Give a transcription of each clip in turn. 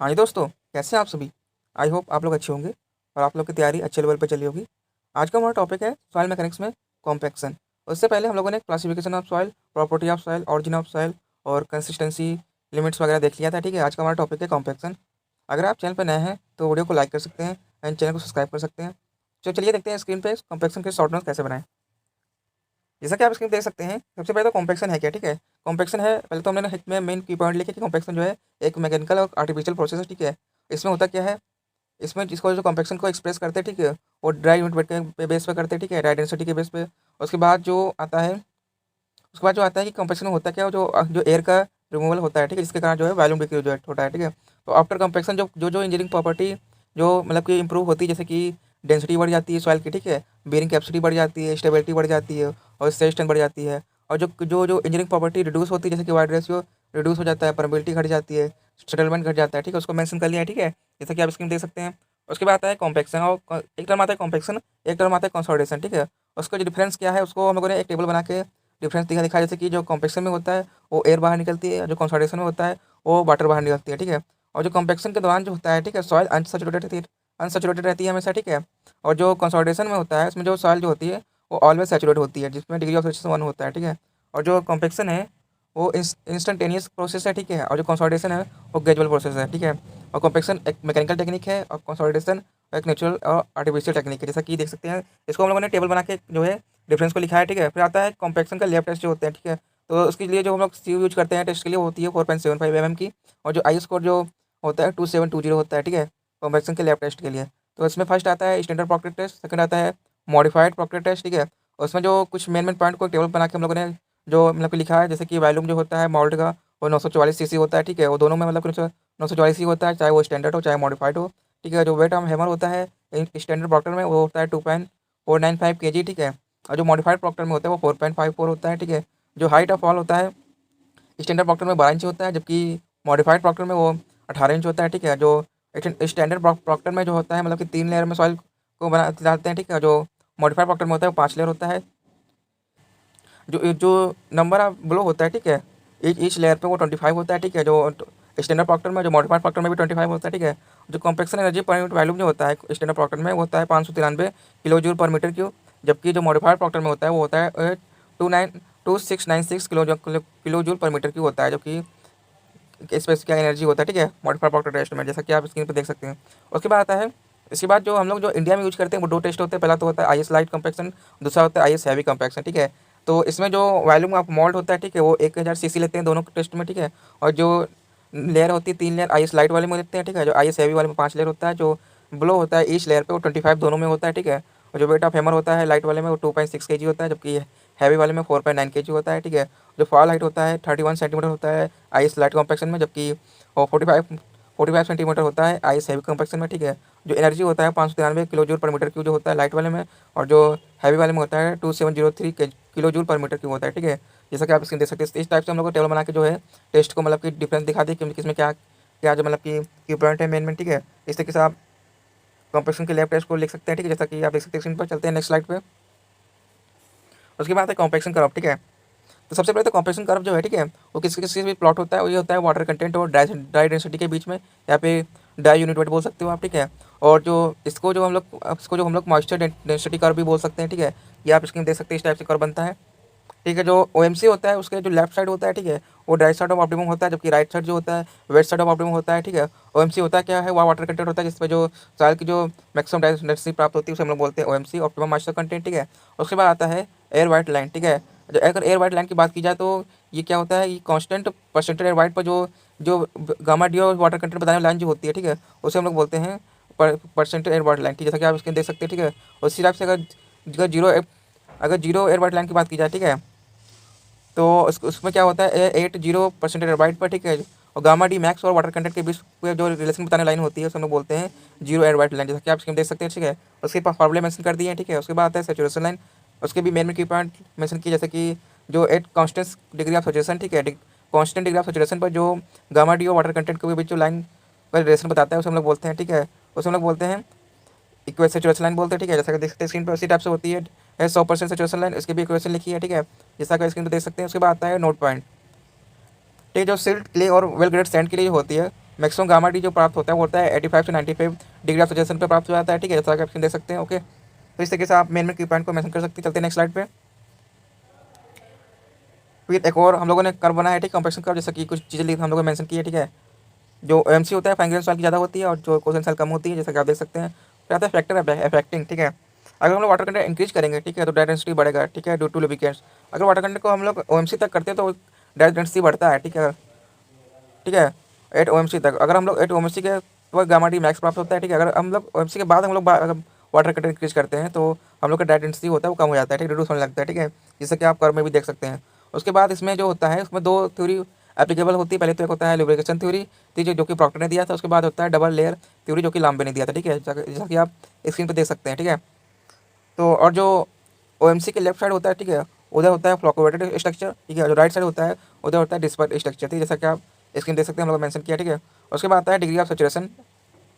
हाँ जी दोस्तों, कैसे हैं आप सभी। आई होप आप लोग अच्छे होंगे और आप लोग की तैयारी अच्छे लेवल पर चली होगी। आज का हमारा टॉपिक है सॉइल मैकेनिक्स में कॉम्पैक्शन। उससे पहले हम लोगों ने classification of soil, property of soil, origin of soil और कंसिस्टेंसी लिमिट्स वगैरह देख लिया था। ठीक है, आज का हमारा टॉपिक है कॉम्पैक्शन। अगर आप चैनल पर नए हैं तो वीडियो को लाइक कर सकते हैं एंड चैनल को सब्सक्राइब कर सकते हैं। तो चलिए देखते हैं स्क्रीन पे कॉम्पैक्शन के शॉर्ट नोट्स कैसे बनाएं। जैसा कि आप स्क्रीन देख सकते हैं, सबसे पहले तो कॉम्पैक्शन है क्या। ठीक है, कॉम्पैक्शन है, पहले तो हमने इसमें मेन की पॉइंट लिखे कि कॉम्पैक्शन जो है एक मैकेनिकल और आर्टिफिशियल प्रोसेस है। ठीक है, इसमें होता क्या है, इसमें जिसको जो कॉम्पैक्शन को एक्सप्रेस करते हैं, ठीक है, वो ड्राई यूनिट वेट के बेस पे करते हैं। ठीक है, ड्राई डेंसिटी के बेस पे। उसके बाद जो आता है उसके बाद जो आता है कि कॉम्पैक्शन में होता क्या है, जो जो एयर का रिमूवल होता है। ठीक है, जिसके कारण जो है वॉल्यूम डिक्रीज होता है। ठीक है, तो आफ्टर कॉम्पैक्शन जो जो जो इंजीनियरिंग प्रॉपर्टी जो मतलब कि इंप्रूव होती है, जैसे कि डेंसिटी बढ़ जाती है सॉइल की। ठीक है, बेरिंग कैपेसिटी बढ़ जाती है, स्टेबिलिटी बढ़ जाती है और स्ट्रेस स्ट्रेंथ बढ़ जाती है। और जो जो जो इंजीनियरिंग प्रॉपर्टी रिड्यूस होती है, जैसे कि वाइड रेशियो रिड्यूस हो जाता है, परमेबिलिटी घट जाती है, सेटलमेंट घट जाता है। ठीक है, उसको मेंशन कर लिया है। ठीक है, जैसा कि आप स्क्रीन देख सकते हैं। उसके बाद आता है कॉम्पैक्शन, और एक टर्म आता है कॉम्पैक्शन, एक टर्म आता है कंसोलिडेशन। ठीक है, उसका जो डिफरेंस क्या है उसको हम लोगों ने एक टेबल बना के डिफरेंस दिखा जैसे कि जो कॉम्पैक्शन में होता है वो एयर बाहर निकलती है, जो कंसोलिडेशन में होता है वो वाटर बाहर निकलती है। ठीक है, और जो कॉम्पैक्शन के दौरान जो होता है, ठीक है, सॉइल अनसेचुरेटेड रहती है हमेशा। ठीक है, और जो कंसोलिडेशन में होता है उसमें जो सॉइल जो होती है वो ऑलवेज सेचुरेट होती है, जिसमें डिग्री ऑफ सेचुरेशन 1 होता है। ठीक है, और जो कॉम्पैक्शन है वो इंस्टेंटेनियस प्रोसेस है। ठीक है, और जो कंसोलिडेशन है वो ग्रेजुअल प्रोसेस है। ठीक है, और कॉम्पैक्शन एक मैकेनिकल टेक्निक है और कंसोलिडेशन एक नेचुरल और आर्टिफिशियल टेक्निक है, जैसा कि देख सकते हैं। इसको हम लोगों ने टेबल बना के जो है डिफरेंस को लिखा है। ठीक है, फिर आता है कॉम्पैक्शन का लैब टेस्ट जो होते हैं। ठीक है, तो उसके लिए जो हम लोग सी यूज करते हैं टेस्ट के लिए, वो होती है 4.75 की, और जो आई स्कोर जो होता है 2720 होता है। ठीक है, कॉम्पैक्शन के लैब टेस्ट के लिए। तो इसमें फर्स्ट आता है स्टैंडर्ड प्रॉक्टेड टेस्ट, सेकंड आता है मॉडिफाइड प्रॉक्टेड टेस्ट। ठीक है, उसमें जो कुछ मेन मेन पॉइंट को टेबल बना के हम लोगों ने जो मतलब कि लिखा है, जैसे कि वॉल्यूम जो होता है मोल्ड का वो 944 सीसी होता है। ठीक है, वो दोनों में मतलब कि 944 ही होता है, चाहे वो स्टैंडर्ड हो चाहे मॉडिफाइड हो। ठीक है, जो वेट ऑफ हैमर होता है स्टैंडर्ड प्रॉक्टर में वो होता है 2.495 kg। ठीक है, और जो मॉडिफाइड प्रॉक्टर में होता है वो 4.54 होता है। ठीक है, जो हाइट ऑफ वॉल होता है स्टैंडर्ड प्रॉक्टर में 12 इंच होता है, जबकि मॉडिफाइड प्रॉक्टर में वो 18 इंच होता है। ठीक है, जो स्टैंडर्ड प्रॉक्टर में जो होता है मतलब कि 3 लेयर में सॉइल को बना डालते हैं। ठीक है, जो मॉडिफाइड प्रॉक्टर में होता है वो 5 लेयर होता है। जो जो नंबर ऑफ ब्लो होता है, ठीक है, ईच लेयर पे वो 25 होता है। ठीक है, जो स्टैंडर्ड प्रॉक्टर में, जो मॉडिफाइड प्रॉक्टर में भी 25 होता है। ठीक है, जो compaction energy per unit volume जो होता है स्टैंडर्ड प्रॉक्टर में वो होता है 593 kilo joule per metre cube, जबकि जो मॉडिफाइड प्रॉक्टर में होता है वो होता है 2696 kilo joule per metre cube होता है, जो कि स्पेस क्या एनर्जी होता है। ठीक है, मॉडिफाइड प्रॉक्टर टेस्ट में, जैसा कि आप स्क्रीन पर देख सकते हैं। उसके बाद आता है, इसके बाद जो हम लोग जो इंडिया में यूज करते हैं वो 2 टेस्ट होते हैं। पहला तो होता है आई एस लाइट कॉम्पैक्शन, दूसरा होता है आई एस हैवी कॉम्पैक्शन। ठीक है, तो इसमें जो वॉल्यूम ऑफ मोल्ड होता है, ठीक है, वो 1000 सीसी लेते हैं दोनों टेस्ट में। ठीक है, और जो लेयर होती है 3 लेयर आई एस लाइट वाले में लेते हैं। ठीक है, जो आई एस हैवी वाले में 5 लेयर होता है। जो ब्लो होता है ईच लेयर पे वो 25 दोनों में होता है। ठीक है, और जो वेट ऑफ हैमर होता है लाइट वाले में वो 2.6 kg होता है, जबकि हैवी वाले में 4.9 kg होता है। ठीक है, जो फॉल हाइट होता है 31 सेंटीमीटर होता है आई एस लाइट कॉम्पैक्शन में, जबकि और 45 सेंटीमीटर होता है आइस हैवी कॉम्पैक्शन में। ठीक है, जो एनर्जी होता है 593 kilo joule per metre cube जो होता है लाइट वाले में, और जो हैवी वाले में होता है 2703 kilo joule per metre cube होता है। ठीक है, जैसा कि आप स्क्रीन देख सकते हैं। इस टाइप से हम लोग को टेबल बना के जो है टेस्ट को मतलब कि डिफरेंस दिखा दी कि किसमें क्या क्या जो मतलब कि पॉइंट है मेन में। ठीक है, इस तरीके से आप कॉम्पैक्शन के लैब टेस्ट को लिख सकते हैं। ठीक है, जैसा कि आप देख सकते हैं स्क्रीन पर। चलते हैं नेक्स्ट स्लाइड पे। उसके बाद है कॉम्पैक्शन कर्व। ठीक है, तो सबसे पहले तो कॉम्प्रेशन कर्व जो है, ठीक है, वो किसी भी प्लॉट होता है, वो ये होता है वाटर कंटेंट और ड्राई डेंसिटी के बीच में, यहाँ पे ड्राई यूनिट वेट बोल सकते हो आप। ठीक है, और जो इसको जो हम लोग मॉइस्चर डेंसिटी कर्व भी बोल सकते हैं। ठीक है, ये आप स्क्रीन देख सकते हैं, इस टाइप से कर्व बनता है। ठीक है, जो OMC होता है उसके जो लेफ्ट साइड होता है, ठीक है, वो ड्राई साइड ऑफ ऑप्टिमम होता है, जबकि राइट साइड जो होता है वेट साइड ऑफ ऑप्टिमम होता है। ठीक है, OMC होता है क्या है, वह वाटर कंटेंट होता है जिसमें जो सॉइल की जो मैक्सिमम डेंसिटी प्राप्त होती है उसे हम लोग बोलते हैं OMC, ऑप्टिमम मॉइस्चर कंटेंट। ठीक है, उसके बाद आता है एयर वाइट लाइन। ठीक है, जो अगर एयर वाइट लाइन की बात की जाए तो ये क्या होता है, ये कांस्टेंट परसेंटेज एयर वाइट पर जो जो गामा डी और वाटर कंटेंट बताने वाली लाइन जो होती है, ठीक है, उसे हम लोग बोलते हैं परसेंटेज एयर वाइट लाइन। ठीक है, जैसा कि आप इसके देख सकते हैं। ठीक है, उसी हिसाब से अगर जीरो एयर वाइट लाइन की बात की जाए, ठीक है, तो उसमें क्या होता है 80% एयरबाइट पर। ठीक है, और गामा डी मैक्स और वाटर कंटेंट के बीच में जो रिलेशन बताने लाइन होती है उसे हम लोग बोलते हैं जीरो एयरबाइट लाइन, जैसा कि आप स्क्रीन देख सकते हैं। ठीक है, उसके पास फॉर्मूले मेंशन कर दिए हैं। ठीक है, उसके बाद आता है सेचुरेशन लाइन। उसके भी मेन की पॉइंट मेंशन की, जैसे कि जो at constant degree of saturation, ठीक है, कॉन्स्टेंट डिग्री ऑफ सेचुरेशन पर जो गामा डी और वाटर कंटेंट के बीच जो लाइन का रिलेशन बताता है उसे हम लोग बोलते हैं। ठीक है, उसे हम लोग बोलते हैं इक्वेशन सेचुरेशन लाइन बोलते हैं। ठीक है, जैसा कि देख सकते हैं स्क्रीन पर उसी टाइप से होती है 100% सेचुरेशन लाइन, इसकी भी इक्वेशन लिखी है। ठीक है, जैसा कि स्क्रीन पर देख सकते हैं। उसके बाद आता है नोट पॉइंट। ठीक है, जो सिल्ट क्ले और वेल ग्रेड सैंड के लिए होती है मैक्सिमम गामा डी जो प्राप्त होता है वो होता है 85 से 95 डिग्री ऑफ सजेशन पे प्राप्त हो जाता है, ठीक है, जैसा कि आप देख सकते हैं। ओके, तो इस तरीके से आप मेन की पॉइंट को मेंशन कर सकते हैं। चलते हैं नेक्स्ट स्लाइड पे। फिर एक और हम लोगों ने कर्व बनाया है, ठीक, कॉम्प्रेक्शन कर्व, जैसा कि कुछ चीज़ें हम लोगों ने मेंशन की है, ठीक है। जो एमसी होता है फाइन ग्रेन सॉइल की ज़्यादा होती है और जो कोसेंट सॉइल कम होती है, जैसा कि आप देख सकते हैं। फिर आता है फैक्टर इफेक्टिंग, ठीक है। अगर हम लोग वाटर कंटेंट इंक्रीज करेंगे, ठीक है, तो ड्राई डेंसिटी बढ़ेगा, ठीक है, ड्यू टू लुब्रिकेंट्स। अगर वाटर कंटेंट को हम लोग ओएमसी तक करते हैं तो ड्राई डेंसिटी बढ़ता है, ठीक है, ठीक है, 8 ओएमसी तक। अगर हम लोग 8 ओएमसी के तो गामा डी मैक्स प्राप्त होता है, ठीक है। अगर हम लोग ओएमसी के बाद हम लोग वाटर कंटेंट इंक्रीज करते हैं तो हम लोग का ड्राई डेंसिटी होता है वो कम हो जाता है, ठीक है, रिड्यूस होने लगता है, ठीक है, जैसे कि आप कर्व में भी देख सकते हैं। उसके बाद इसमें जो होता है उसमें दो थ्योरी एप्लीकेबल होती है। पहले तो एक होता है लुब्रिकेशन थ्योरी, जो कि प्रॉक्टर ने दिया था। उसके बाद होता है डबल लेयर थ्योरी, जो कि लाम्बे ने दिया था, ठीक है, जैसा कि आप स्क्रीन पर देख सकते हैं, ठीक है। तो और जो ओएमसी के लेफ्ट साइड होता है, ठीक है, उधर होता है फ्लोकोवेटेड स्ट्रक्चर, ठीक है, जो राइट साइड होता है उधर होता है डिस्पर्ट स्ट्रक्चर, ठीक है, जैसा कि आप स्क्रीन देख सकते हैं, हम लोग मेंशन किया, ठीक है। उसके बाद आता है डिग्री ऑफ सैचुरेशन,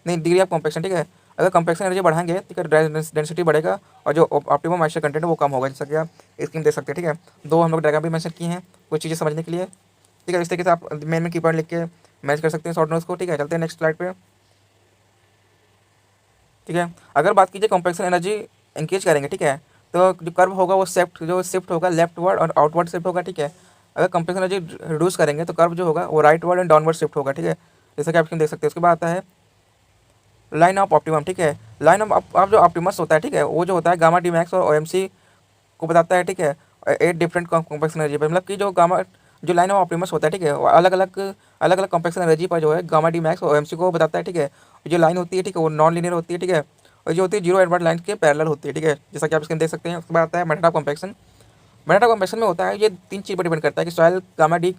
नहीं, डिग्री ऑफ कॉम्पैक्शन, ठीक है। अगर कॉम्पैक्शन एनर्जी बढ़ाएंगे, ठीक है, ड्राई डेंसिटी बढ़ेगा और जो ऑप्टिमम मॉइस्चर कंटेंट है वो कम होगा, जैसा कि आप स्क्रीन देख सकते हैं, ठीक है। दो हम लोग डायग्राम भी मेंशन किए हैं कुछ चीज़ें समझने के लिए, ठीक है। इस तरीके से आप मेन की पॉइंट लिख के मैच कर सकते हैं शॉर्ट नोट्स को, ठीक है। चलते हैं नेक्स्ट स्लाइड पे, ठीक है। अगर बात कीजिए कॉम्पैक्शन एनर्जी इंक्रीज करेंगे, ठीक है, तो जो कर्व होगा वो शिफ्ट होगा लेफ्टवर्ड और आउटवर्ड शिफ्ट होगा, ठीक है। अगर कॉम्पैक्शन एनर्जी रिड्यूस करेंगे तो कर्व जो होगा वो राइटवर्ड एंड डाउनवर्ड शिफ्ट होगा, ठीक है, जैसा कि आप देख सकते हैं। उसके बाद आता है लाइन ऑफ ऑप्टिमम, ठीक है। लाइन ऑफ आप जो ऑप्टिमस होता है, ठीक है, वो जो होता है गामा डी मैक्स और ओएमसी को बताता है, ठीक है, 8 डिफरेंट कॉम्पैक्शन एनर्जी पर, मतलब कि जो लाइन ऑफ ऑप्टिमस होता है, ठीक है, वो अलग अलग कॉम्पैक्शन एनर्जी पर जो है गामा डी मैक्स और ओएमसी को बताता है, ठीक है। जो लाइन होती है, ठीक है, वो नॉन लीनियर होती है, ठीक है, और जो होती है जीरो एडवर्ड लाइन के पैरेलल होती है, ठीक है, जैसा कि आप इसमें देख सकते हैं। उसके बाद आता है method of compaction. Method of compaction में होता है ये तीन चीज़ पर डिपेंड करता है कि सॉइल गामा डी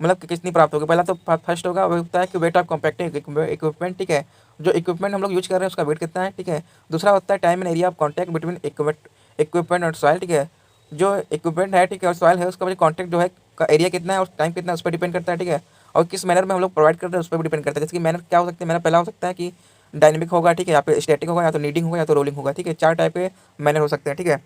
मतलब कि कितनी प्राप्त होगी। पहला तो फर्स्ट होगा वो होता है कि वेट ऑफ कॉम्पैक्टिंग इक्विपमेंट, ठीक है, जो इक्विपमेंट हम लोग यूज कर रहे हैं उसका वेट कितना है, ठीक है। दूसरा होता है time and area of contact between equipment और सॉइल, ठीक है, जो इक्विपमेंट है, ठीक है, और सॉइल है उसका कॉन्टैक्ट जो है का एरिया कितना है और टाइम कितना है उस पर डिपेंड करता है, ठीक है। और किस मैनर में हम लोग प्रोवाइड करते हैं उस पर भी डिपेंड करता है। जैसे कि मैनर क्या हो सकते हैं, मैनर पहला हो सकता है कि डायनेमिक होगा, ठीक है, या फिर स्टैटिक होगा, या तो नीडिंग होगा, या तो रोलिंग होगा, ठीक है, चार टाइप के मैनर हो सकते हैं, ठीक है।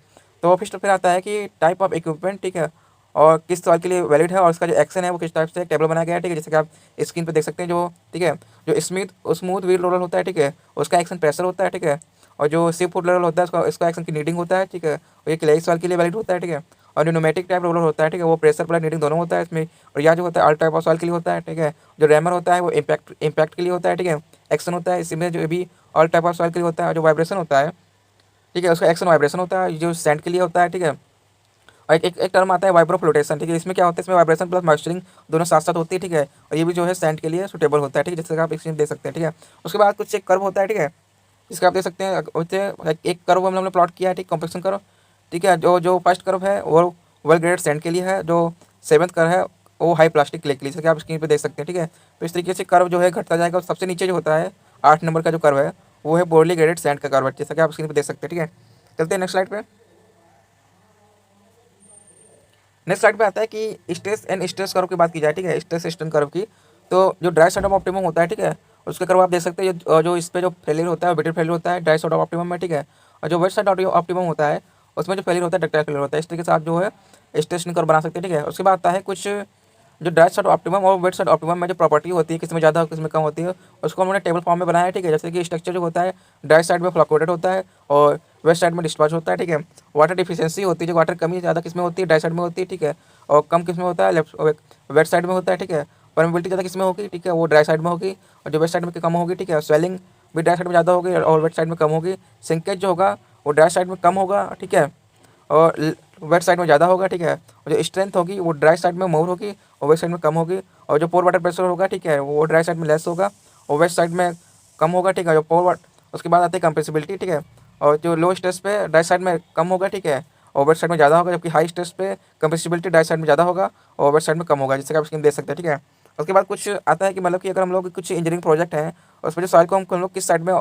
तो फिर आता है कि टाइप ऑफ इक्विपमेंट, ठीक है, और किस सवाल के लिए वैलिड है और उसका जो एक्शन है वो किस टाइप से टेबल बनाया गया है, ठीक है, जैसे कि आप स्क्रीन पे देख सकते हैं। जो ठीक है, जो स्मूथ व्हील रोलर होता है, ठीक है, उसका एक्शन प्रेशर होता है, ठीक है, और जो सिप फुट रोलर होता है उसका एक्शन की नीडिंग होता है, ठीक है, और ये क्ले सवाल के लिए वैलिड होता है, ठीक है। और जो न्यूमेटिक टाइप रोलर होता है, ठीक है, वो प्रेशर प्लस नीडिंग दोनों होता है इसमें। और यह जो होता है ऑल टाइप ऑफ सॉइल के लिए होता है, ठीक है। जो रैमर होता है वो इम्पैक्ट के लिए होता है, ठीक है, एक्शन होता है। इसमें जो भी ऑल टाइप ऑफ सॉइल के लिए होता है, जो वाइब्रेशन होता है, ठीक है, उसका एक्शन वाइब्रेशन होता है, जो सैंड के लिए होता है, ठीक है। और एक टर्म आता है वाइब्रो फ्लोटेशन, ठीक है, इसमें क्या होता है, इसमें वाइब्रेशन प्लस मॉइस्चरिंग दोनों साथ साथ होती है, ठीक है, और ये भी जो है सैंड के लिए सुटेबल होता है, ठीक है, जैसे कि आप इसमें देख सकते हैं, ठीक है। उसके बाद कुछ एक कर्व होता है, ठीक है, जिसका आप देख सकते हैं एक कर्व हम लोगों ने प्लॉट किया है, ठीक, कॉम्पैक्शन कर्व, ठीक है। जो जो फर्स्ट कर्व है वो वेल ग्रेडेड सैंड के लिए है, जो सेवंथ कर्व है वो हाई प्लास्टिक क्ले के लिए, जैसे कि आप स्क्रीन पर देख सकते हैं, ठीक है। तो इस तरीके से कर्व जो है घटता जाएगा और सबसे नीचे जो होता है 8 नंबर का जो कर्व है वो है पोरली ग्रेडेड सैंड का कर्व है, जैसा कि आप स्क्रीन पर देख सकते हैं, ठीक है। चलते हैं नेक्स्ट स्लाइड पे। नेक्स्ट स्लाइड पे आता है कि स्ट्रेस एंड स्ट्रेस कर्व की बात की जाए, ठीक है, स्ट्रेस स्ट्रेन कर्व की। तो जो ड्राई साइड ऑफ ऑप्टिमम होता है, ठीक है, उसके कर्व आप देख सकते हैं, जो इस पे जो फेलियर होता है वेटेड फेलियर होता है ड्राई साइड ऑफ ऑप्टिमम में, ठीक है। और जो वेट साइड ऑप्टिमम होता है उसमें जो फेलियर होता है डक्टाइल फेलियर होता है। इस तरीके से आप जो है स्ट्रेस कर्व बना सकते हैं, ठीक है। उसके बाद आता है कुछ जो ड्राई साइड ऑप्टिमम और वेट साइड ऑप्टिमम में जो प्रॉपर्टी होती है किसमें ज़्यादा किसमें कम होती है, उसको हमने टेबल फॉर्म में बनाया है, ठीक है। जैसे कि स्ट्रक्चर जो होता है ड्राई साइड में फ्लक्चुएटेड होता है और वेस्ट साइड में डिस्चार्ज होता है, ठीक है। वाटर डिफिशियंसी होती है, जो वाटर कमी ज़्यादा किसमें होती है ड्राई साइड में होती है, ठीक है, और कम किसमें होता है लेफ्ट वेट साइड में होता है, ठीक है। परमेबिलिटी ज़्यादा किसमें होगी, ठीक है, वो ड्राई साइड में होगी, और जो वेस्ट साइड में कम होगी, ठीक है। स्वेलिंग भी ड्राई साइड में ज़्यादा होगी और वेट साइड में कम होगी। सिंकेज जो होगा वो ड्राई साइड में कम होगा, ठीक है, और वेट साइड में ज़्यादा होगा, ठीक है। और जो स्ट्रेंथ होगी वो ड्राई साइड में मोर होगी और वेस्ट साइड में कम होगी। और जो पोर वाटर प्रेशर होगा, ठीक है, वो ड्राई साइड में लेस होगा और वेस्ट साइड में कम होगा, ठीक है। जो पोर वाट उसके बाद आती है कंप्रेसिबिलिटी, ठीक है, और जो लो स्ट्रेस पे ड्राई साइड में कम होगा, ठीक है, और वेट साइड में ज़्यादा होगा, जबकि हाई स्ट्रेस पे कंप्रेसिबिलिटी ड्राई साइड में ज़्यादा होगा और वेट साइड में कम होगा, जैसे कि आप स्क्रीन देख सकते हैं, ठीक है। उसके बाद कुछ आता है कि मतलब कि अगर हम लोग कुछ इंजीनियरिंग प्रोजेक्ट है और उसमें जो सॉइल को हम लोग किस साइड में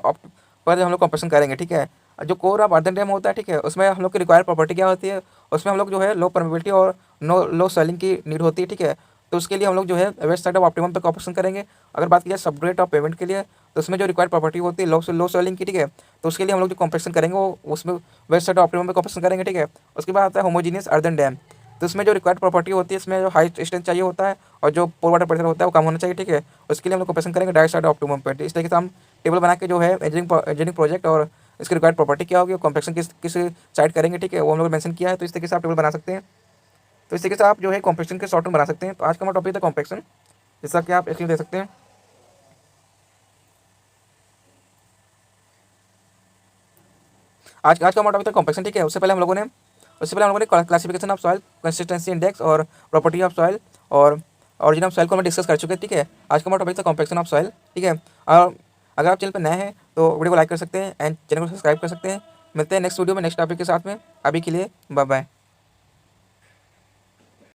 पर हम लोग कॉम्प्रेशन करेंगे, ठीक है। जो कोर ऑफ अर्दन डैम होता है, ठीक है, उसमें हम लोग की रिक्वायर्ड प्रॉपर्टी क्या होती है, उसमें हम लोग जो है लो परमेबिलिटी और लो स्वेलिंग की नीड होती है, ठीक है। तो उसके लिए हम लोग जो है वेस्ट साइड ऑफ ऑप्टिमम पे कॉम्प्रेशन करेंगे। अगर बात की जाए सबग्रेड ऑफ पेमेंट के लिए तो उसमें जो रिक्वायर्ड प्रॉपर्टी होती है लो स्वेलिंग की, ठीक है, तो उसके लिए हम लोग जो कॉम्प्रेशन करेंगे वो उसमें वेस्ट साइड ऑफ ऑप्टिमम पे कॉम्प्रेशन करेंगे, ठीक है। उसके बाद आता है होमोजीनियस अर्दन डैम। तो इसमें जो रिक्वायर्ड प्रॉपर्टी होती है, इसमें जो हाई स्ट्रेंथ चाहिए होता है और जो पोर वाटर प्रेशर होता है वो कम होना चाहिए, ठीक है। उसके लिए हम लोग कंपेरिजन करेंगे डायरेक्ट साइड ऑप्टिमम पे। इस तरीके से हम टेबल बना के जो है इंजीनियरिंग प्रोजेक्ट और इसकी रिक्वायर्ड प्रॉपर्टी क्या होगी, कॉम्पेक्शन किस साइड करेंगे, ठीक है, वो हम लोग मेंशन किया है। तो इस तरीके से आप टेबल बना सकते हैं। तो इस तरीके से आप जो है कॉम्पेक्शन के शॉर्ट में बना सकते हैं। तो आज का हमारा टॉपिक था कॉम्पेक्शन, जैसा कि आप एक्चुअली देख सकते हैं। आज आज का हमारा टॉपिक था कॉम्पेक्शन, ठीक है। उससे पहले हम लोगों ने classification of soil, consistency index और प्रॉपर्टी ऑफ सॉइल और ऑरिजिन ऑफ सॉइल को हम डिस्कस कर चुके हैं, ठीक है। आज का हमारा टॉपिक था कॉम्पेक्शन ऑफ सॉइल, ठीक है। और अगर आप चैनल पर नए हैं तो वीडियो को लाइक कर सकते हैं एंड चैनल को सब्सक्राइब कर सकते हैं। मिलते हैं नेक्स्ट वीडियो में नेक्स्ट टॉपिक के साथ में। अभी के लिए बाय बाय।